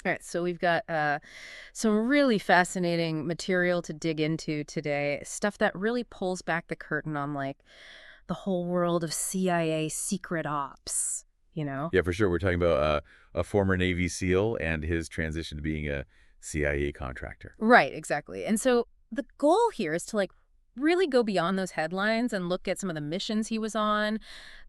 All right, so we've got some really fascinating material to dig into today. Stuff that really pulls back the curtain on like the whole world of CIA secret ops, you know? Yeah, for sure. We're talking about a former Navy SEAL and his transition to being a CIA contractor. Right, exactly. And so the goal here is to like really go beyond those headlines and look at some of the missions he was on,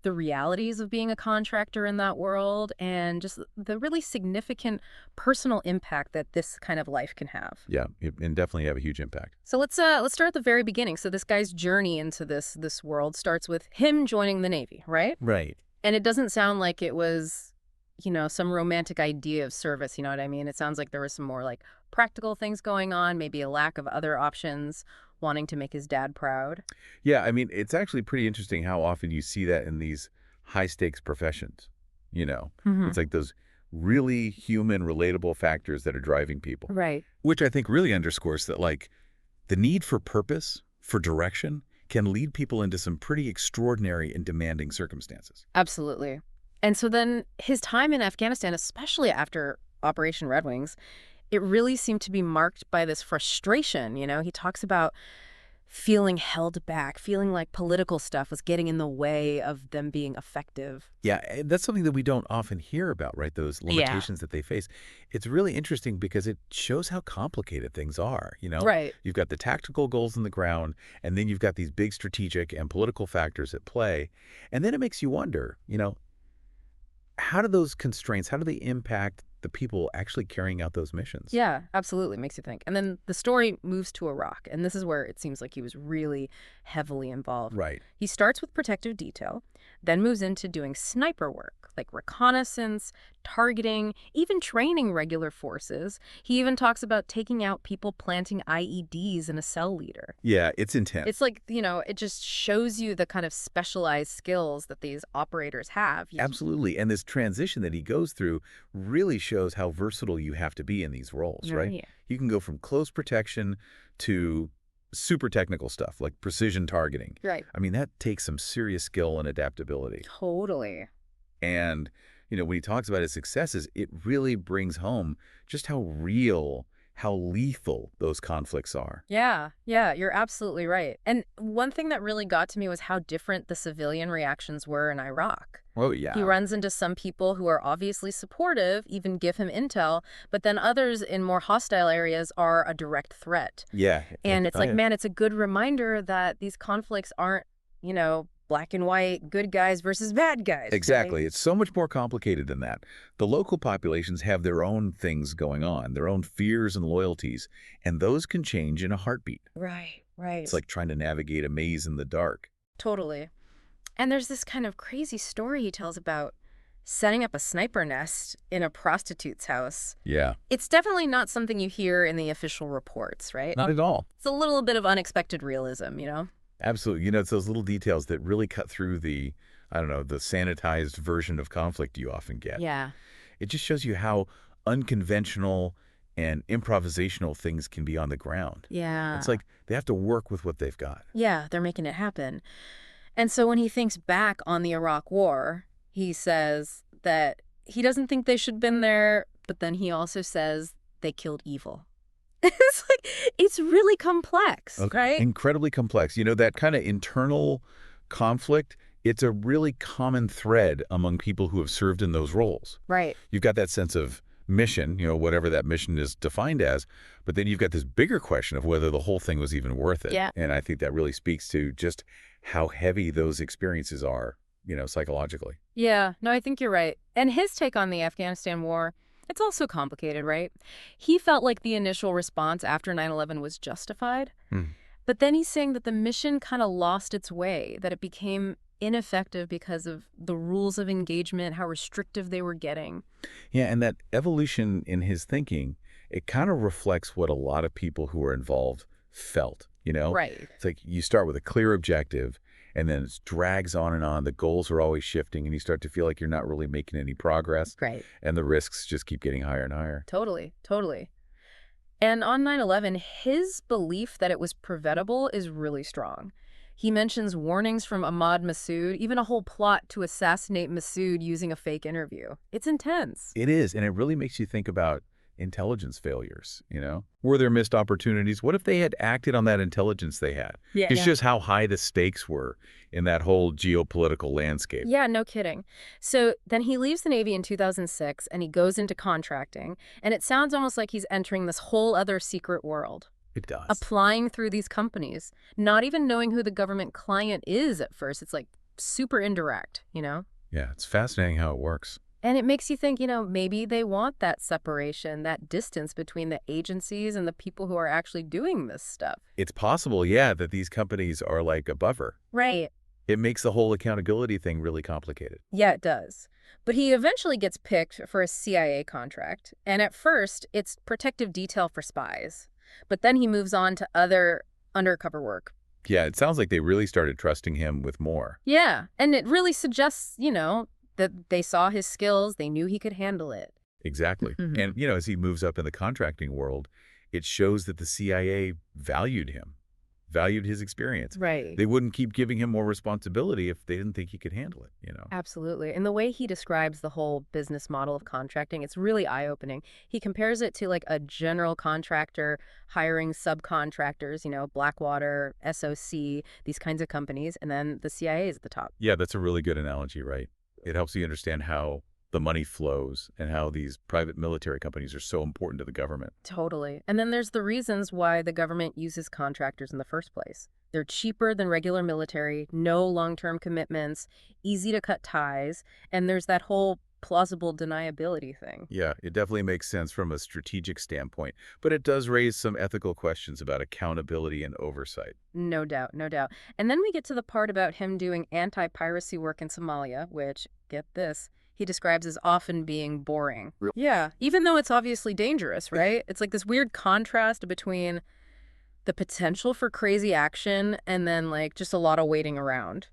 the realities of being a contractor in that world, and just the really significant personal impact that this kind of life can have. Yeah, and definitely have a huge impact. So let's start at the very beginning. So this guy's journey into this world starts with him joining the Navy, right? Right. And it doesn't sound like it was, some romantic idea of service, you know what I mean? It sounds like there was some more like practical things going on, maybe a lack of other options, wanting to make his dad proud. Yeah, I mean, it's actually pretty interesting how often you see that in these high stakes professions. You know, Hmm. it's like those really human, relatable factors that are driving people, Right. which I think really underscores that, like, the need for purpose, for direction, can lead people into some pretty extraordinary and demanding circumstances. Absolutely. And so then his time in Afghanistan, especially after Operation Red Wings, it really seemed to be marked by this frustration. He talks about feeling held back, feeling like political stuff was getting in the way of them being effective. Yeah, that's something that we don't often hear about, right? Those Yeah. limitations that they face. It's really interesting because it shows how complicated things are, you know? Right. You've got the tactical goals in the ground, and then you've got these big strategic and political factors at play. And then it makes you wonder, how do those constraints, how do they impact the people actually carrying out those missions? Yeah, absolutely. Makes you think. And then the story moves to Iraq, and this is where it seems like he was really heavily involved. Right. He starts with protective detail, then moves into doing sniper work, like reconnaissance, targeting, even training regular forces. He even talks about taking out people planting IEDs in a cell leader. Yeah, it's intense. It's like, it just shows you the kind of specialized skills that these operators have. Absolutely. And this transition that he goes through really shows how versatile you have to be in these roles, right? Right. You can go from close protection to super technical stuff like precision targeting. Right. I mean, that takes some serious skill and adaptability. Totally. And, when he talks about his successes, it really brings home just how real, how lethal those conflicts are. Yeah, yeah, you're absolutely right. And one thing that really got to me was how different the civilian reactions were in Iraq. Oh, He yeah. runs into some people who are obviously supportive, even give him intel, but then others in more hostile areas are a direct threat. Yeah. And it's Oh, like, yeah. man, it's a good reminder that these conflicts aren't, black and white, good guys versus bad guys, right? Exactly. It's so much more complicated than that. The local populations have their own things going on, their own fears and loyalties, and those can change in a heartbeat. Right, It's right. like trying to navigate a maze in the dark. Totally. And there's this kind of crazy story he tells about setting up a sniper nest in a prostitute's house. Yeah. It's definitely not something you hear in the official reports, right? Not at all. It's a little bit of unexpected realism. Absolutely. It's those little details that really cut through the, I don't know, the sanitized version of conflict you often get. Yeah. It just shows you how unconventional and improvisational things can be on the ground. Yeah. It's like they have to work with what they've got. Yeah, they're making it happen. And so when he thinks back on the Iraq War, he says that he doesn't think they should have been there, but then he also says they killed evil. It's like, it's really complex, Okay. right? Incredibly complex. That kind of internal conflict, it's a really common thread among people who have served in those roles. Right. You've got that sense of mission, whatever that mission is defined as, but then you've got this bigger question of whether the whole thing was even worth it. Yeah. And I think that really speaks to just how heavy those experiences are, psychologically. Yeah, no, I think you're right. And his take on the Afghanistan war, it's also complicated, right? He felt like the initial response after 9/11 was justified, Hmm. but then he's saying that the mission kind of lost its way, that it became ineffective because of the rules of engagement, how restrictive they were getting. Yeah, and that evolution in his thinking, it kind of reflects what a lot of people who are involved felt. Right. It's like you start with a clear objective, and then it drags on and on. The goals are always shifting, and you start to feel like you're not really making any progress, Right. and the risks just keep getting higher and higher. Totally, totally. And on 9/11, his belief that it was preventable is really strong. He mentions warnings from Ahmad Massoud, even a whole plot to assassinate Massoud using a fake interview. It's intense. It is, and it really makes you think about intelligence failures, you know? Were there missed opportunities? What if they had acted on that intelligence they had? Yeah. It's Yeah. just how high the stakes were in that whole geopolitical landscape. Yeah, no kidding. So then he leaves the Navy in 2006 and he goes into contracting. And it sounds almost like he's entering this whole other secret world, It does. applying through these companies, not even knowing who the government client is at first. It's like super indirect, you know? Yeah, it's fascinating how it works. And it makes you think, maybe they want that separation, that distance between the agencies and the people who are actually doing this stuff. It's possible, yeah, that these companies are like a buffer. Right. It makes the whole accountability thing really complicated. Yeah, it does. But he eventually gets picked for a CIA contract. And at first, it's protective detail for spies. But then he moves on to other undercover work. Yeah, it sounds like they really started trusting him with more. Yeah. And it really suggests, that they saw his skills, they knew he could handle it. Exactly. Mhm. And, as he moves up in the contracting world, it shows that the CIA valued him, valued his experience. Right. They wouldn't keep giving him more responsibility if they didn't think he could handle it. Absolutely. And the way he describes the whole business model of contracting, it's really eye-opening. He compares it to like a general contractor hiring subcontractors, Blackwater, SOC, these kinds of companies, and then the CIA is at the top. Yeah, that's a really good analogy, right? It helps you understand how the money flows and how these private military companies are so important to the government. Totally. And then there's the reasons why the government uses contractors in the first place. They're cheaper than regular military, no long-term commitments, easy to cut ties, and there's that whole plausible deniability thing. Yeah, it definitely makes sense from a strategic standpoint, but it does raise some ethical questions about accountability and oversight. No doubt, no doubt. And then we get to the part about him doing anti-piracy work in Somalia, which, get this, he describes as often being boring. Real- Yeah, even though it's obviously dangerous, right? It's like this weird contrast between the potential for crazy action and then like just a lot of waiting around.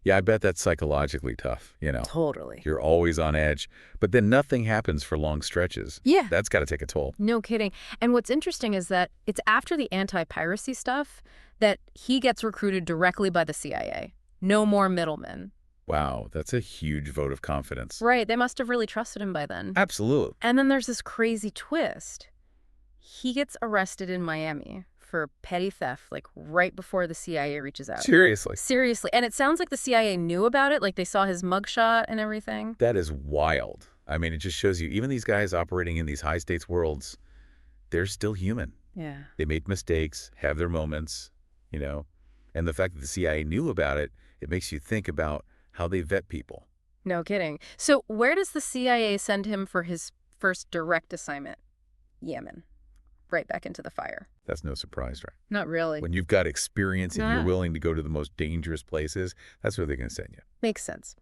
Yeah, I bet that's psychologically tough. Totally. You're always on edge, but then nothing happens for long stretches. Yeah. That's got to take a toll. No kidding. And what's interesting is that it's after the anti-piracy stuff that he gets recruited directly by the CIA. No more middlemen. Wow, that's a huge vote of confidence. Right. They must have really trusted him by then. Absolutely. And then there's this crazy twist. He gets arrested in Miami for petty theft, like right before the CIA reaches out. Seriously. Seriously. And it sounds like the CIA knew about it, like they saw his mugshot and everything. That is wild. I mean, it just shows you, even these guys operating in these high-stakes worlds, they're still human. Yeah. They make mistakes, have their moments. And the fact that the CIA knew about it, it makes you think about how they vet people. No kidding. So where does the CIA send him for his first direct assignment? Yemen. Right back into the fire. That's no surprise, right? Not really. When you've got experience and you're Yeah. willing to go to the most dangerous places, that's where they're going to send you. Makes sense.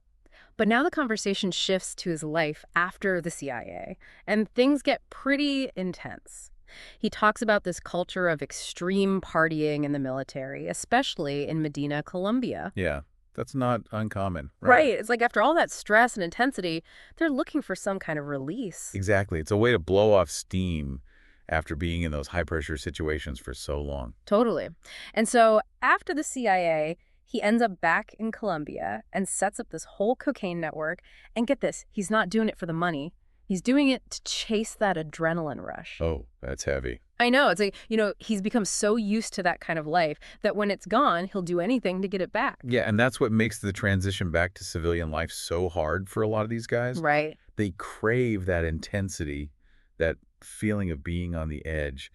But now the conversation shifts to his life after the CIA, and things get pretty intense. He talks about this culture of extreme partying in the military, especially in Medina, Colombia. Yeah, that's not uncommon. Right. It's like after all that stress and intensity, they're looking for some kind of release. Exactly. It's a way to blow off steam after being in those high-pressure situations for so long. Totally. And so after the CIA, he ends up back in Colombia and sets up this whole cocaine network. And get this, he's not doing it for the money. He's doing it to chase that adrenaline rush. Oh, that's heavy. I know. It's like, he's become so used to that kind of life that when it's gone, he'll do anything to get it back. Yeah, and that's what makes the transition back to civilian life so hard for a lot of these guys. Right. They crave that intensity, that feeling of being on the edge,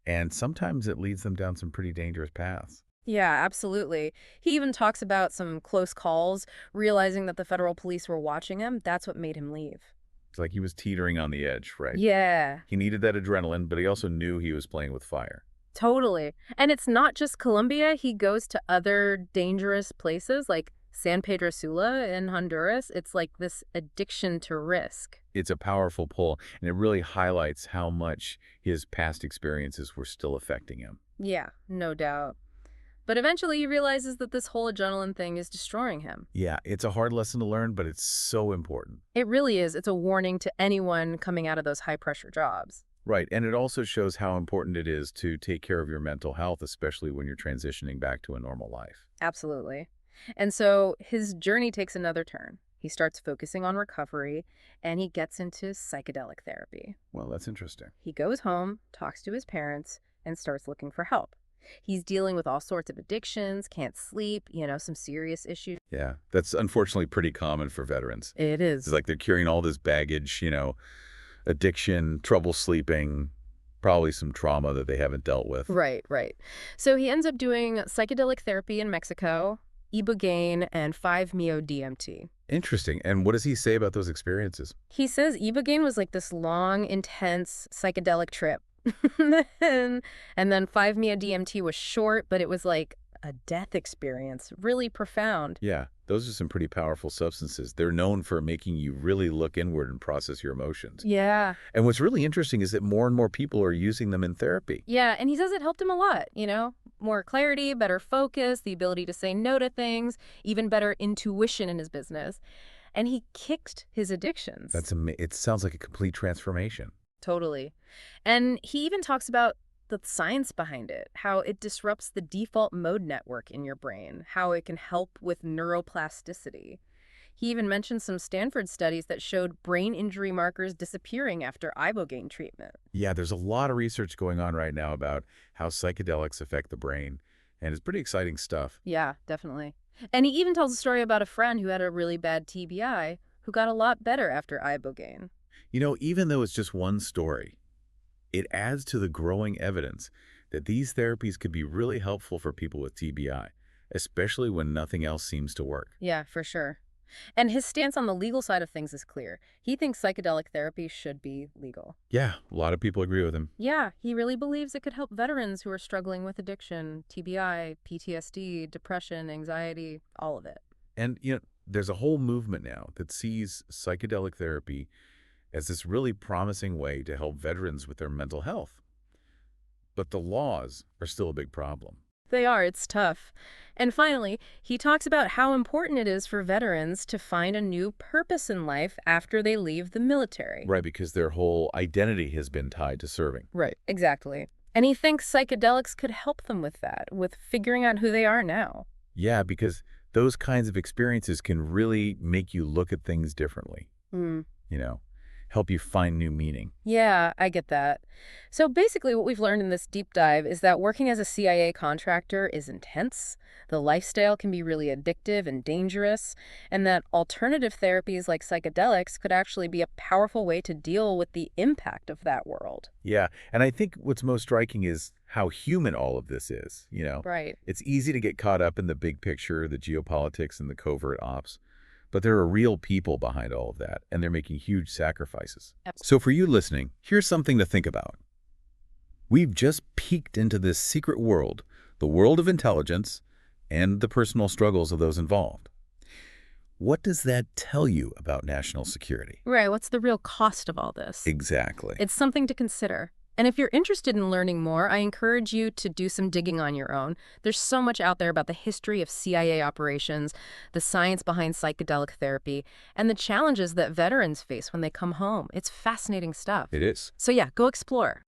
and sometimes it leads them down some pretty dangerous paths. Yeah, absolutely. He even talks about some close calls, realizing that the federal police were watching him. That's what made him leave. It's like he was teetering on the edge, right? Yeah. He needed that adrenaline, but he also knew he was playing with fire. Totally. And it's not just Colombia. He goes to other dangerous places like San Pedro Sula in Honduras. It's like this addiction to risk. It's a powerful pull, and it really highlights how much his past experiences were still affecting him. Yeah, no doubt. But eventually he realizes that this whole adrenaline thing is destroying him. Yeah, it's a hard lesson to learn, but it's so important. It really is. It's a warning to anyone coming out of those high-pressure jobs. Right, and it also shows how important it is to take care of your mental health, especially when you're transitioning back to a normal life. Absolutely. And so his journey takes another turn. He starts focusing on recovery, and he gets into psychedelic therapy. Well, that's interesting. He goes home, talks to his parents, and starts looking for help. He's dealing with all sorts of addictions, can't sleep, some serious issues. Yeah, that's unfortunately pretty common for veterans. It It's is. like they're carrying all this baggage, addiction, trouble sleeping, probably some trauma that they haven't dealt with. Right, right. So he ends up doing psychedelic therapy in Mexico, ibogaine, and 5-MeO-DMT. Interesting. And what does he say about those experiences? He says ibogaine was like this long, intense psychedelic trip. and, and then 5-MeO-DMT was short, but it was like a death experience, really profound. Yeah, those are some pretty powerful substances. They're known for making you really look inward and process your emotions. Yeah. And what's really interesting is that more and more people are using them in therapy. Yeah, and he says it helped him a lot. More clarity, better focus, the ability to say no to things, even better intuition in his business. And he kicked his addictions. It sounds like a complete transformation. Totally. And he even talks about the science behind it, how it disrupts the default mode network in your brain, how it can help with neuroplasticity. He even mentioned some Stanford studies that showed brain injury markers disappearing after ibogaine treatment. Yeah, there's a lot of research going on right now about how psychedelics affect the brain, and it's pretty exciting stuff. Yeah, definitely. And he even tells a story about a friend who had a really bad TBI who got a lot better after ibogaine. Even though it's just one story, it adds to the growing evidence that these therapies could be really helpful for people with TBI, especially when nothing else seems to work. Yeah, for sure. And his stance on the legal side of things is clear. He thinks psychedelic therapy should be legal. Yeah, a lot of people agree with him. Yeah, he really believes it could help veterans who are struggling with addiction, TBI, PTSD, depression, anxiety, all of it. And, there's a whole movement now that sees psychedelic therapy as this really promising way to help veterans with their mental health. But the laws are still a big problem. They are, it's tough. And finally, he talks about how important it is for veterans to find a new purpose in life after they leave the military. Right, because their whole identity has been tied to serving. Right. Exactly. And he thinks psychedelics could help them with that, with figuring out who they are now. Yeah, because those kinds of experiences can really make you look at things differently, Hmm. you know, help you find new meaning. Yeah, I get that. So basically, what we've learned in this deep dive is that working as a CIA contractor is intense, the lifestyle can be really addictive and dangerous, and that alternative therapies like psychedelics could actually be a powerful way to deal with the impact of that world. Yeah, and I think what's most striking is how human all of this is. Right. It's easy to get caught up in the big picture, the geopolitics and the covert ops, but there are real people behind all of that, and they're making huge sacrifices. So for you listening, here's something to think about. We've just peeked into this secret world, the world of intelligence, and the personal struggles of those involved. What does that tell you about national security? Right. What's the real cost of all this? Exactly. It's something to consider. And if you're interested in learning more, I encourage you to do some digging on your own. There's so much out there about the history of CIA operations, the science behind psychedelic therapy, and the challenges that veterans face when they come home. It's fascinating stuff. It is. So yeah, go explore.